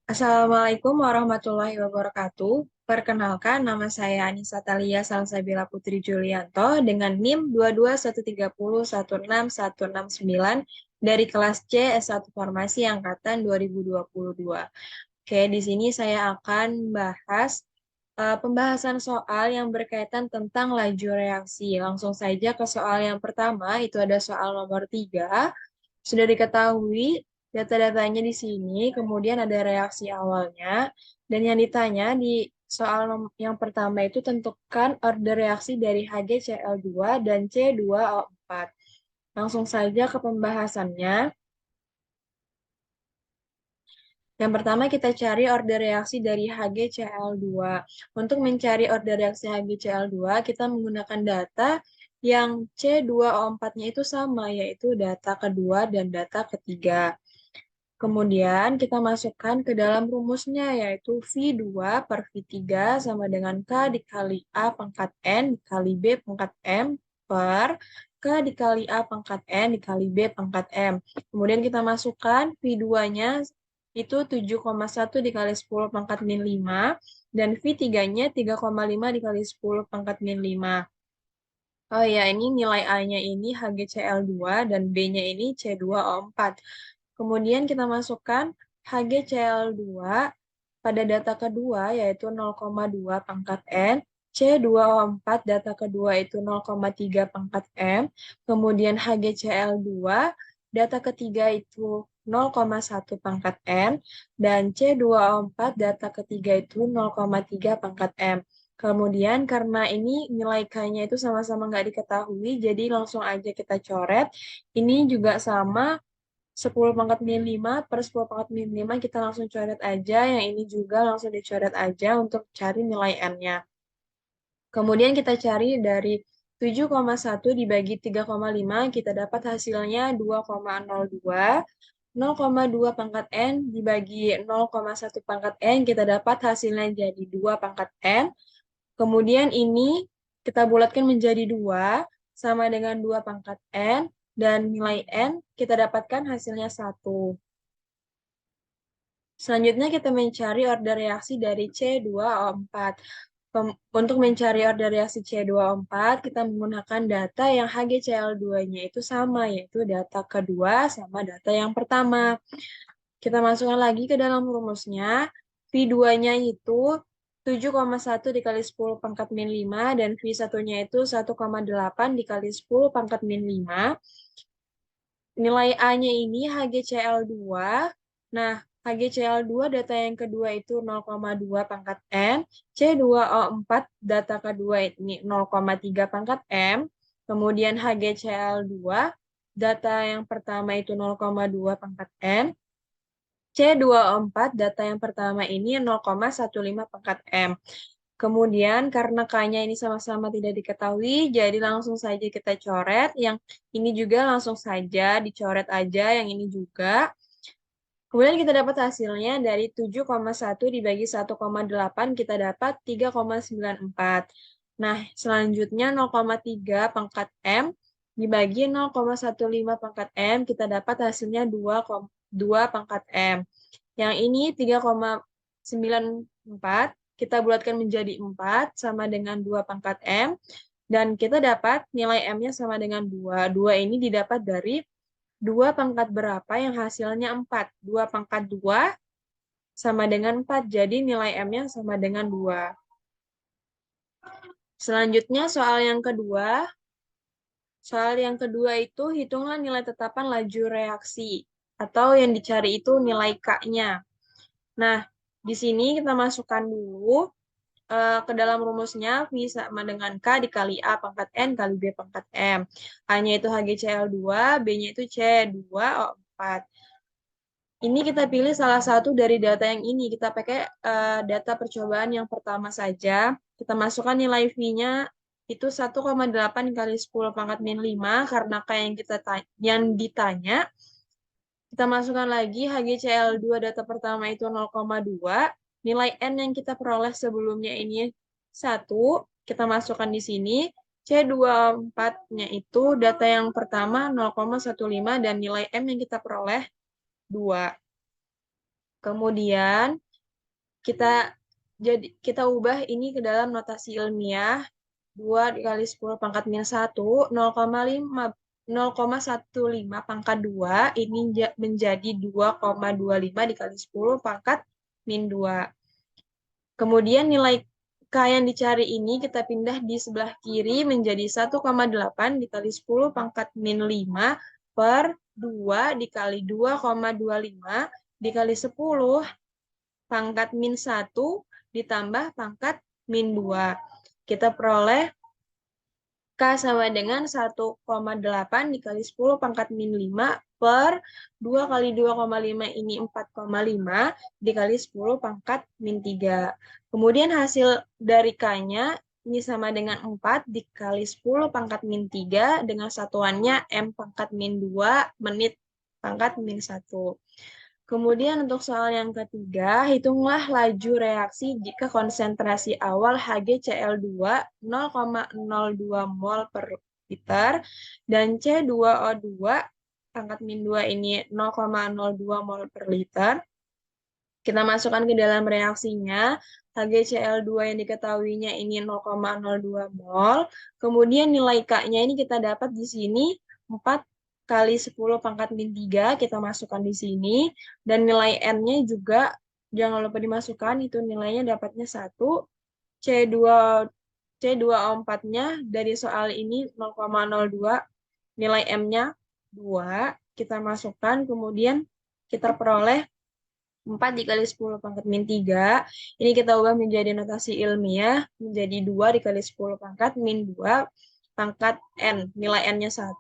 Assalamualaikum warahmatullahi wabarakatuh. Perkenalkan, nama saya Anissa Talia Salsabila Putri Julianto dengan NIM 221301619 dari kelas C S1 Farmasi Angkatan 2022. Oke, di sini saya akan bahas pembahasan soal yang berkaitan tentang laju reaksi. Langsung saja ke soal yang pertama, itu ada soal nomor 3. Sudah diketahui data-datanya di sini, kemudian ada reaksi awalnya, dan yang ditanya di soal yang pertama itu tentukan order reaksi dari HgCl2 dan C2O4. Langsung saja ke pembahasannya. Yang pertama kita cari order reaksi dari HgCl2. Untuk mencari order reaksi HgCl2, kita menggunakan data yang C2O4-nya itu sama, yaitu data kedua dan data ketiga. Kemudian kita masukkan ke dalam rumusnya, yaitu V2 per V3 sama dengan K dikali A pangkat N dikali B pangkat M per K dikali A pangkat N dikali B pangkat M. Kemudian kita masukkan V2-nya itu 7,1 dikali 10 pangkat min 5, dan V3-nya 3,5 dikali 10 pangkat min 5. Oh ya, ini nilai A-nya ini HgCl2 dan B-nya ini C2O4. Kemudian kita masukkan HgCl2 pada data kedua yaitu 0,2 pangkat N, C2O4 data kedua itu 0,3 pangkat M, kemudian HgCl2 data ketiga itu 0,1 pangkat N, dan C2O4 data ketiga itu 0,3 pangkat M. Kemudian karena ini nilai K-nya itu sama-sama nggak diketahui, jadi langsung aja kita coret. Ini juga sama 10 pangkat min 5 per 10 pangkat min 5 kita langsung coret aja. Yang ini juga langsung dicoret aja untuk cari nilai N-nya. Kemudian kita cari dari 7,1 dibagi 3,5 kita dapat hasilnya 2,02. 0,2 pangkat N dibagi 0,1 pangkat N kita dapat hasilnya jadi 2 pangkat N. Kemudian ini kita bulatkan menjadi 2 sama dengan 2 pangkat N, dan nilai N kita dapatkan hasilnya 1. Selanjutnya kita mencari order reaksi dari C2O4. Untuk mencari order reaksi C2O4, kita menggunakan data yang HgCl2-nya itu sama, yaitu data kedua sama data yang pertama. Kita masukkan lagi ke dalam rumusnya. V2-nya itu 7,1 dikali 10 pangkat min 5, dan V1-nya itu 1,8 dikali 10 pangkat min 5. Nilai A-nya ini HgCl2. Nah, HgCl2 data yang kedua itu 0,2 pangkat M, C2O4 data kedua ini 0,3 pangkat M, kemudian HgCl2 data yang pertama itu 0,2 pangkat M, C2O4 data yang pertama ini 0,15 pangkat M. Kemudian karena K-nya ini sama-sama tidak diketahui, jadi langsung saja kita coret. Yang ini juga langsung saja dicoret aja, yang ini juga. Kemudian kita dapat hasilnya dari 7,1 dibagi 1,8 kita dapat 3,94. Nah, selanjutnya 0,3 pangkat M dibagi 0,15 pangkat M kita dapat hasilnya 2 pangkat M. Yang ini 3,94 kita bulatkan menjadi 4 sama dengan 2 pangkat M, dan kita dapat nilai M-nya sama dengan 2. 2 ini didapat dari 2 pangkat berapa yang hasilnya 4. 2 pangkat 2 sama dengan 4, jadi nilai M-nya sama dengan 2. Selanjutnya soal yang kedua. Soal yang kedua itu hitunglah nilai tetapan laju reaksi, atau yang dicari itu nilai K-nya. Nah, di sini kita masukkan dulu ke dalam rumusnya V sama dengan K dikali A pangkat N kali B pangkat M. A-nya itu HgCl2, B-nya itu C2O4. Ini kita pilih salah satu dari data yang ini. Kita pakai data percobaan yang pertama saja. Kita masukkan nilai V-nya itu 1,8 kali 10 pangkat min 5 karena kayak yang ditanya. Kita masukkan lagi HgCl2 data pertama itu 0,2. Nilai N yang kita peroleh sebelumnya ini 1. Kita masukkan di sini. C24-nya itu data yang pertama 0,15 dan nilai M yang kita peroleh 2. Kemudian kita ubah ini ke dalam notasi ilmiah. 2 dikali 10 pangkat min 1, 0,15 pangkat 2, ini menjadi 2,25 dikali 10 pangkat min 2. Kemudian nilai K yang dicari ini kita pindah di sebelah kiri menjadi 1,8 dikali 10 pangkat min 5 per 2 dikali 2,25 dikali 10 pangkat min 1 ditambah pangkat min 2. Kita peroleh K sama dengan 1,8 dikali 10 pangkat min 5 per 2 kali 2,5 ini 4,5 dikali 10 pangkat min 3. Kemudian hasil dari K-nya ini sama dengan 4 dikali 10 pangkat min 3 dengan satuannya M pangkat min 2 menit pangkat min 1. Kemudian untuk soal yang ketiga, hitunglah laju reaksi jika konsentrasi awal HgCl2 0,02 mol per liter dan C2O2 pangkat min 2 ini 0,02 mol per liter. Kita masukkan ke dalam reaksinya, HgCl2 yang diketahuinya ini 0,02 mol. Kemudian nilai K-nya ini kita dapat di sini 4 kali 10 pangkat min 3 kita masukkan di sini. Dan nilai N-nya juga jangan lupa dimasukkan, itu nilainya dapatnya 1. C2O4-nya dari soal ini 0,02, nilai M-nya 2. Kita masukkan, kemudian kita peroleh 4 dikali 10 pangkat min 3. Ini kita ubah menjadi notasi ilmiah, menjadi 2 dikali 10 pangkat min 2 pangkat N. Nilai N-nya 1.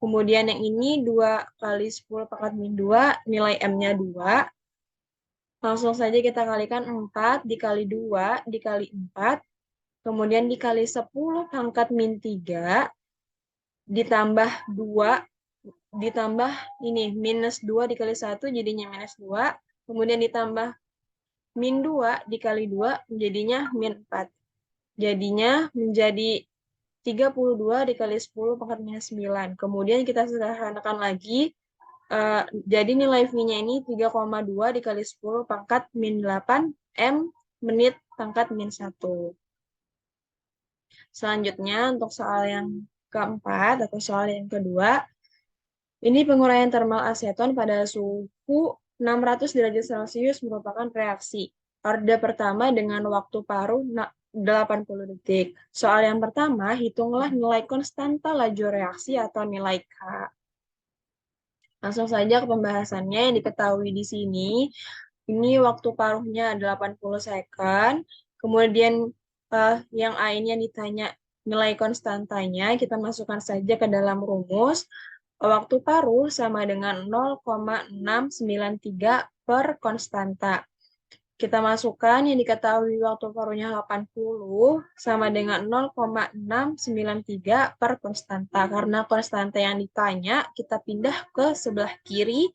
Kemudian yang ini 2 kali 10 pangkat min 2, nilai M-nya 2. Langsung saja kita kalikan 4 dikali 2 dikali 4. Kemudian dikali 10 pangkat min 3. Ditambah 2. Ditambah ini, minus 2 dikali 1 jadinya minus 2. Kemudian ditambah min 2 dikali 2 menjadinya min 4. Jadinya menjadi 32 dikali 10 pangkat minus 9. Kemudian kita sederhanakan lagi. Jadi nilai V-nya ini 3,2 dikali 10 pangkat min 8 M menit pangkat min 1. Selanjutnya untuk soal yang keempat atau soal yang kedua. Ini penguraian termal aseton pada suhu 600 derajat Celcius merupakan reaksi. Orde pertama dengan waktu paruh 80 detik. Soal yang pertama, hitunglah nilai konstanta laju reaksi atau nilai K. Langsung saja ke pembahasannya yang diketahui di sini. Ini waktu paruhnya 80 second. Kemudian yang A ini yang ditanya nilai konstantanya, kita masukkan saja ke dalam rumus. Waktu paruh sama dengan 0,693 per konstanta. Kita masukkan yang diketahui waktu paruhnya 80 sama dengan 0,693 per konstanta. Karena konstanta yang ditanya, kita pindah ke sebelah kiri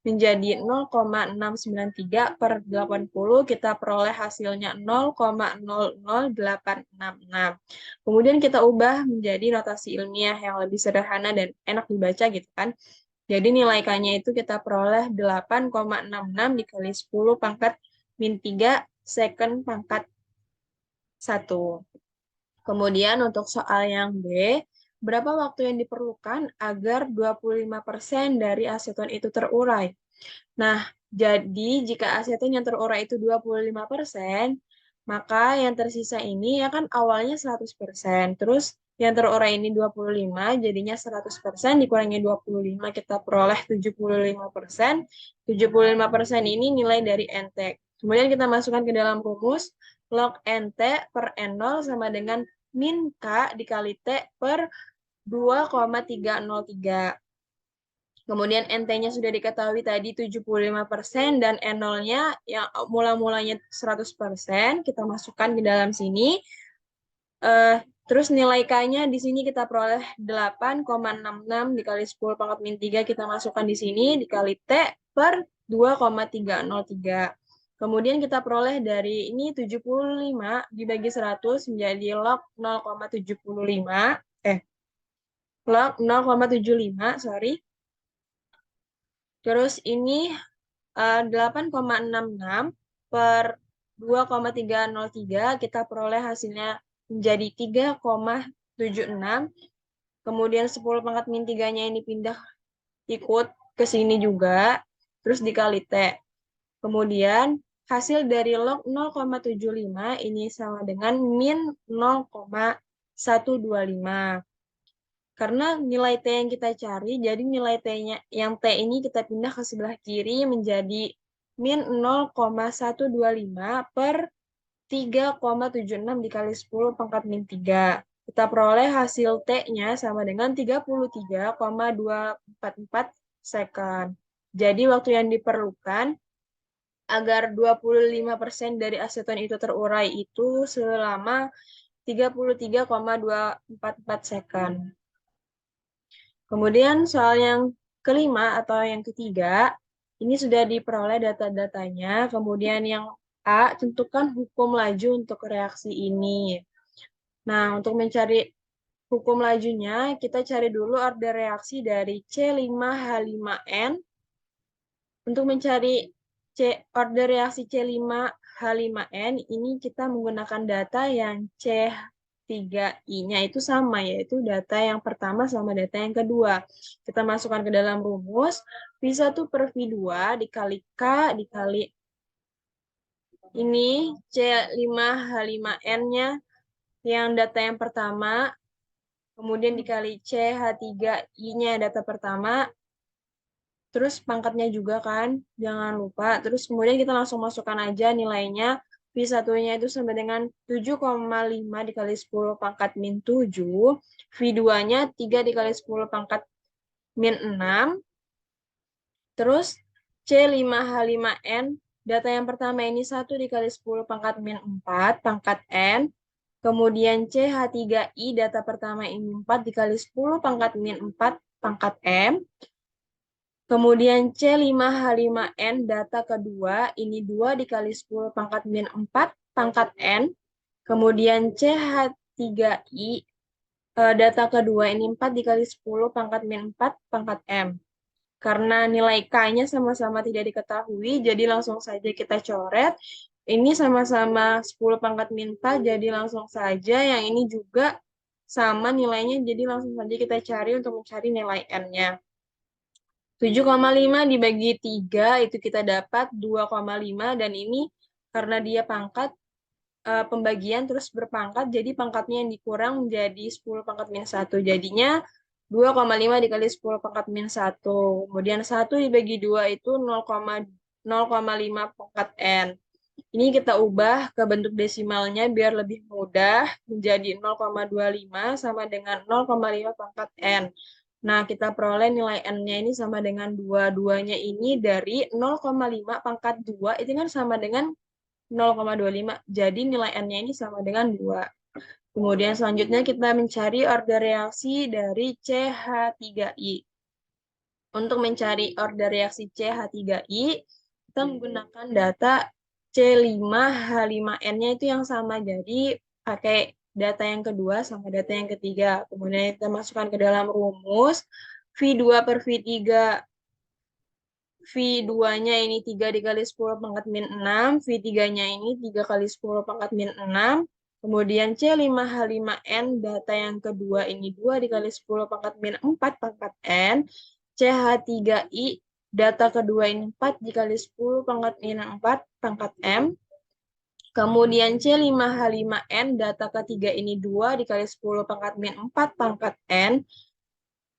menjadi 0,693 per 80. Kita peroleh hasilnya 0,00866. Kemudian kita ubah menjadi notasi ilmiah yang lebih sederhana dan enak dibaca gitu kan. Jadi nilai K-nya itu kita peroleh 8,66 dikali 10 pangkat min 3 second pangkat 1. Kemudian untuk soal yang B, berapa waktu yang diperlukan agar 25% dari aseton itu terurai? Nah, jadi jika aseton yang terurai itu 25%, maka yang tersisa ini ya kan awalnya 100%. Terus yang terurai ini 25, jadinya 100%, dikurangi 25, kita peroleh 75%. 75% ini nilai dari NT. Kemudian kita masukkan ke dalam rumus, log NT per N0 sama dengan min K dikali T per 2,303. Kemudian NT-nya sudah diketahui tadi 75% dan N0-nya yang mula-mulanya 100%. Kita masukkan di dalam sini. Terus nilai K-nya di sini kita peroleh 8,66 dikali 10 pangkat min 3. Kita masukkan di sini dikali T per 2,303. Kemudian kita peroleh dari ini 75 dibagi 100 menjadi log 0,75. Log 0,75, sorry. Terus ini 8,66 per 2,303, kita peroleh hasilnya menjadi 3,76. Kemudian 10 pangkat min 3-nya ini pindah ikut ke sini juga, terus dikali T. Kemudian hasil dari log 0,75 ini sama dengan min 0,125. Karena nilai T yang kita cari, jadi nilai T-nya yang T ini kita pindah ke sebelah kiri menjadi min 0,125 per 3,76 dikali 10 pangkat min 3. Kita peroleh hasil T-nya sama dengan 33,244 second. Jadi waktu yang diperlukan agar 25% dari aseton itu terurai itu selama 33,244 second. Kemudian soal yang kelima atau yang ketiga, ini sudah diperoleh data-datanya. Kemudian yang A, tentukan hukum laju untuk reaksi ini. Nah, untuk mencari hukum lajunya, kita cari dulu order reaksi dari C5H5N. Untuk mencari order reaksi C5H5N, ini kita menggunakan data yang C3I-nya itu sama, yaitu data yang pertama sama data yang kedua. Kita masukkan ke dalam rumus, V1 per V2 dikali K dikali ini C5H5N-nya yang data yang pertama, kemudian dikali CH3I-nya data pertama, terus pangkatnya juga kan, jangan lupa. Terus kemudian kita langsung masukkan aja nilainya. V1-nya itu sama dengan 7,5 dikali 10 pangkat min 7. V2-nya 3 dikali 10 pangkat min 6. Terus C5H5N, data yang pertama ini 1 dikali 10 pangkat min 4 pangkat N. Kemudian CH3I, data pertama ini 4 dikali 10 pangkat min 4 pangkat M. Kemudian C5H5N, data kedua, ini 2 dikali 10 pangkat min 4 pangkat N. Kemudian CH3I, data kedua, ini 4 dikali 10 pangkat min 4 pangkat M. Karena nilai K-nya sama-sama tidak diketahui, jadi langsung saja kita coret. Ini sama-sama 10 pangkat min 4, jadi langsung saja. Yang ini juga sama nilainya, jadi langsung saja kita cari untuk mencari nilai N-nya. 7,5 dibagi 3 itu kita dapat 2,5, dan ini karena dia pangkat pembagian terus berpangkat, jadi pangkatnya yang dikurang menjadi 10 pangkat min 1. Jadinya 2,5 dikali 10 pangkat min 1. Kemudian 1 dibagi 2 itu 0,5 pangkat N. Ini kita ubah ke bentuk desimalnya biar lebih mudah, menjadi 0,25 sama dengan 0,5 pangkat N. Nah, kita peroleh nilai N-nya ini sama dengan 2. 2-nya ini dari 0,5 pangkat 2, itu kan sama dengan 0,25. Jadi nilai N-nya ini sama dengan 2. Kemudian selanjutnya kita mencari order reaksi dari CH3I. Untuk mencari order reaksi CH3I, kita menggunakan data C5H5N-nya itu yang sama. Jadi pakai data yang kedua sama data yang ketiga. Kemudian kita masukkan ke dalam rumus. V2 per V3. V2-nya ini 3 dikali 10 pangkat min 6. V3-nya ini 3 kali 10 pangkat min 6. Kemudian C5H5N, data yang kedua ini 2 dikali 10 pangkat min 4 pangkat N. CH3I, data kedua ini 4 dikali 10 pangkat min 4 pangkat M. Kemudian C5H5N, data ketiga ini 2 dikali 10 pangkat min 4 pangkat N.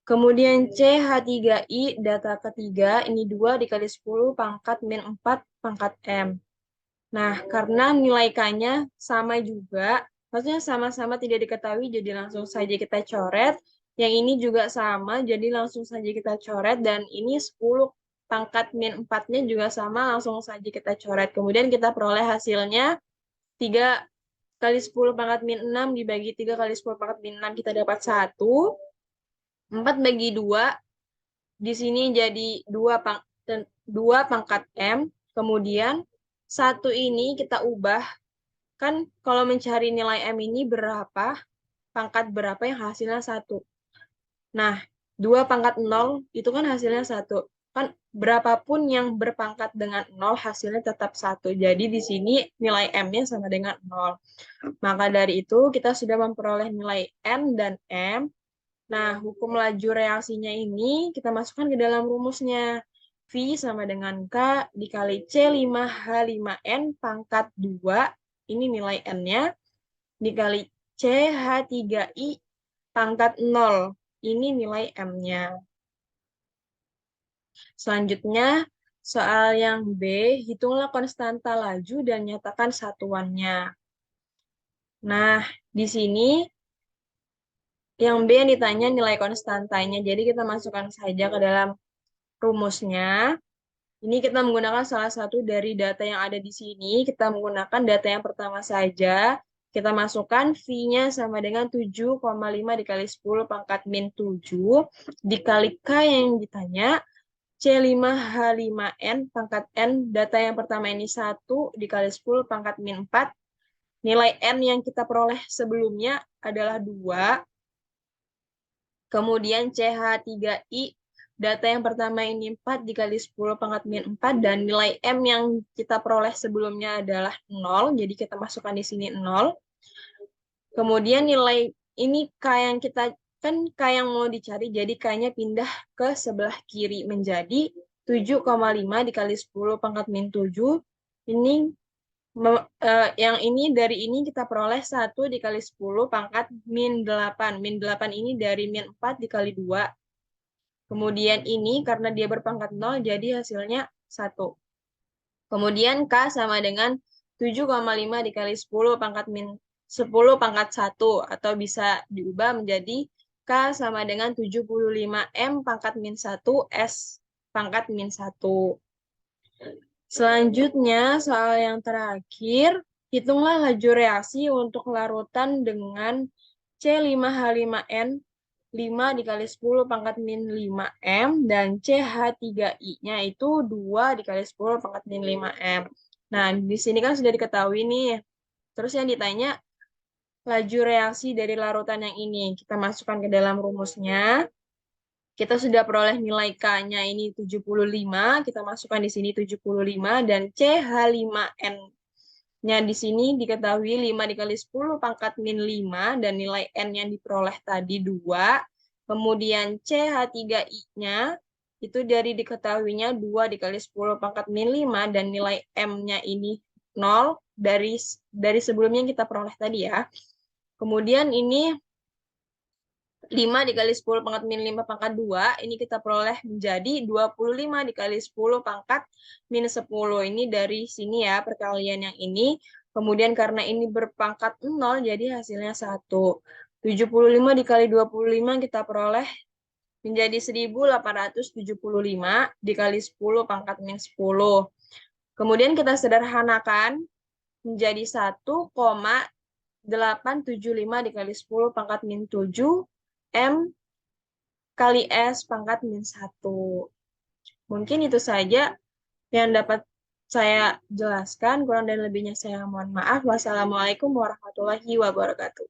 Kemudian CH3I, data ketiga ini 2 dikali 10 pangkat min 4 pangkat M. Nah, karena nilai K-nya sama juga, maksudnya sama-sama tidak diketahui, jadi langsung saja kita coret. Yang ini juga sama, jadi langsung saja kita coret. Dan ini 10 pangkat min 4-nya juga sama, langsung saja kita coret. Kemudian kita peroleh hasilnya 3 kali 10 pangkat min 6 dibagi 3 kali 10 pangkat min 6, kita dapat 1. 4 bagi 2, di sini jadi 2 pangkat M. Kemudian 1 ini kita ubah. Kan kalau mencari nilai M ini berapa, pangkat berapa yang hasilnya 1. Nah, 2 pangkat 0 itu kan hasilnya 1. Kan berapapun yang berpangkat dengan 0 hasilnya tetap 1. Jadi di sini nilai M-nya sama dengan 0. Maka dari itu kita sudah memperoleh nilai N dan M. Nah, hukum laju reaksinya ini kita masukkan ke dalam rumusnya. V sama dengan K dikali C5H5N pangkat 2, ini nilai N-nya, dikali CH3I pangkat 0, ini nilai M-nya. Selanjutnya, soal yang B, hitunglah konstanta laju dan nyatakan satuannya. Nah, di sini yang B yang ditanya nilai konstantanya. Jadi kita masukkan saja ke dalam rumusnya. Ini kita menggunakan salah satu dari data yang ada di sini. Kita menggunakan data yang pertama saja. Kita masukkan V-nya sama dengan 7,5 dikali 10 pangkat min 7 dikali K yang ditanya. C5H5N pangkat N, data yang pertama ini 1 dikali 10 pangkat min 4. Nilai N yang kita peroleh sebelumnya adalah 2. Kemudian CH3I, data yang pertama ini 4 dikali 10 pangkat min 4, dan nilai M yang kita peroleh sebelumnya adalah 0, jadi kita masukkan di sini 0. Kemudian nilai ini K yang kita, kan K yang mau dicari, jadi K-nya pindah ke sebelah kiri menjadi 7,5 dikali 10 pangkat min 7. Ini yang ini dari ini kita peroleh 1 dikali 10 pangkat min 8. Min 8 ini dari min 4 dikali 2. Kemudian ini karena dia berpangkat 0 jadi hasilnya 1. Kemudian K sama dengan 7,5 dikali 10 pangkat min 10 pangkat 1, atau bisa diubah menjadi K sama dengan 75 M pangkat min 1 S pangkat min 1. Selanjutnya, soal yang terakhir, hitunglah laju reaksi untuk larutan dengan C5H5N 5 dikali 10 pangkat min 5M dan CH3I-nya itu 2 dikali 10 pangkat min 5M. Nah, di sini kan sudah diketahui nih. Terus yang ditanya, laju reaksi dari larutan yang ini. Kita masukkan ke dalam rumusnya. Kita sudah peroleh nilai K-nya ini 75, kita masukkan di sini 75, dan CH5N-nya di sini diketahui 5 dikali 10 pangkat min 5, dan nilai N yang diperoleh tadi 2. Kemudian CH3I-nya itu dari diketahuinya 2 dikali 10 pangkat min 5, dan nilai M-nya ini 0 dari sebelumnya yang kita peroleh tadi ya. Kemudian ini 5 dikali 10 pangkat min 5 pangkat 2, ini kita peroleh menjadi 25 dikali 10 pangkat min 10. Ini dari sini ya, perkalian yang ini. Kemudian karena ini berpangkat 0, jadi hasilnya 1. 75 dikali 25 kita peroleh menjadi 1875 dikali 10 pangkat min 10. Kemudian kita sederhanakan menjadi 1,875 dikali 10 pangkat min 7 M kali S pangkat min 1. Mungkin itu saja yang dapat saya jelaskan. Kurang dan lebihnya saya mohon maaf. Wassalamualaikum warahmatullahi wabarakatuh.